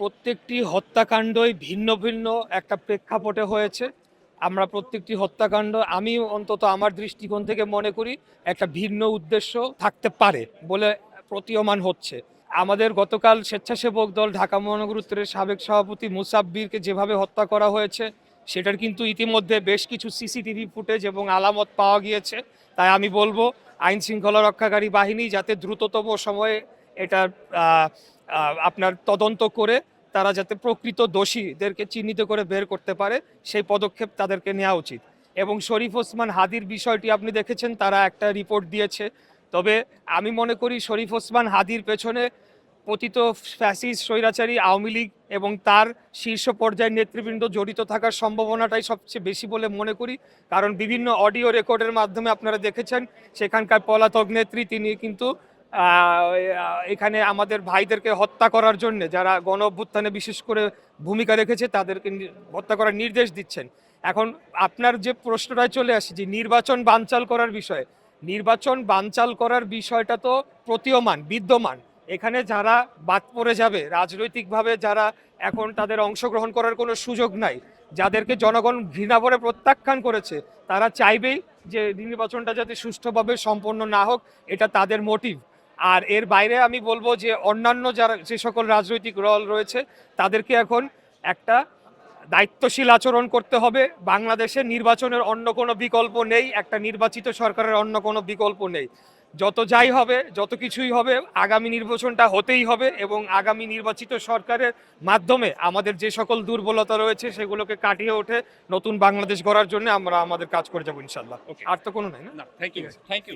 প্রত্যেকটি হত্যাকাণ্ডই ভিন্ন ভিন্ন একটা প্রেক্ষাপটে হয়েছে। আমরা প্রত্যেকটি হত্যাকাণ্ড আমি অন্তত আমার দৃষ্টিকোণ থেকে মনে করি একটা ভিন্ন উদ্দেশ্য থাকতে পারে বলে প্রতীয়মান হচ্ছে। আমাদের গতকাল স্বেচ্ছাসেবক দল ঢাকা মহানগর উত্তরের সাবেক সভাপতি মুসাব্বিরকে যেভাবে হত্যা করা হয়েছে সেটার কিন্তু ইতিমধ্যে বেশ কিছু সিসিটিভি ফুটেজ এবং আলামত পাওয়া গিয়েছে। তাই আমি বলবো আইন শৃঙ্খলা রক্ষাকারী বাহিনী যাতে দ্রুততম সময়ে এটার আপনার তদন্ত করে তারা যাতে প্রকৃত দোষীদেরকে চিহ্নিত করে বের করতে পারে সেই পদক্ষেপ তাদেরকে নেওয়া উচিত। এবং শরীফ ওসমান হাদির বিষয়টি আপনি দেখেছেন, তারা একটা রিপোর্ট দিয়েছে। তবে আমি মনে করি শরীফ ওসমান হাদির পেছনে পতিত ফ্যাসিস্ট স্বৈরাচারী আওয়ামী লীগ এবং তার শীর্ষ পর্যায়ের নেতৃবৃন্দ জড়িত থাকার সম্ভাবনাটাই সবচেয়ে বেশি বলে মনে করি। কারণ বিভিন্ন অডিও রেকর্ডের মাধ্যমে আপনারা দেখেছেন সেখানকার পলাতক নেত্রী তিনি কিন্তু এখানে আমাদের ভাইদেরকে হত্যা করার জন্য যারা গণ অভ্যুত্থানে বিশেষ করে ভূমিকা রেখেছে তাদেরকে হত্যা করার নির্দেশ দিচ্ছেন। এখন আপনার যে প্রশ্নটায় চলে আসে যে নির্বাচন বানচাল করার বিষয়ে, নির্বাচন বানচাল করার বিষয়টা তো প্রতীয়মান বিদ্যমান। এখানে যারা বাদ পড়ে যাবে রাজনৈতিকভাবে, যারা এখন তাদের অংশগ্রহণ করার কোনো সুযোগ নাই, যাদেরকে জনগণ ঘৃণা করে প্রত্যাখ্যান করেছে, তারা চাইবেই যে নির্বাচনটা যাতে সুষ্ঠুভাবে সম্পন্ন না হোক, এটা তাদের মোটিভ। আর এর বাইরে আমি বলবো যে অন্যান্য যারা যে সকল রাজনৈতিক দল রয়েছে তাদেরকে এখন একটা দায়িত্বশীল আচরণ করতে হবে। বাংলাদেশে নির্বাচনের অন্য কোনো বিকল্প নেই, একটা নির্বাচিত সরকারের অন্য কোনো বিকল্প নেই। যত যাই হবে, যত কিছুই হবে, আগামী নির্বাচনটা হতেই হবে এবং আগামী নির্বাচিত সরকারের মাধ্যমে আমাদের যে সকল দুর্বলতা রয়েছে সেগুলোকে কাটিয়ে ওঠে নতুন বাংলাদেশ গড়ার জন্য আমরা আমাদের কাজ করে যাবো ইনশাল্লাহ। আর তো কোনো নাই না। Thank you.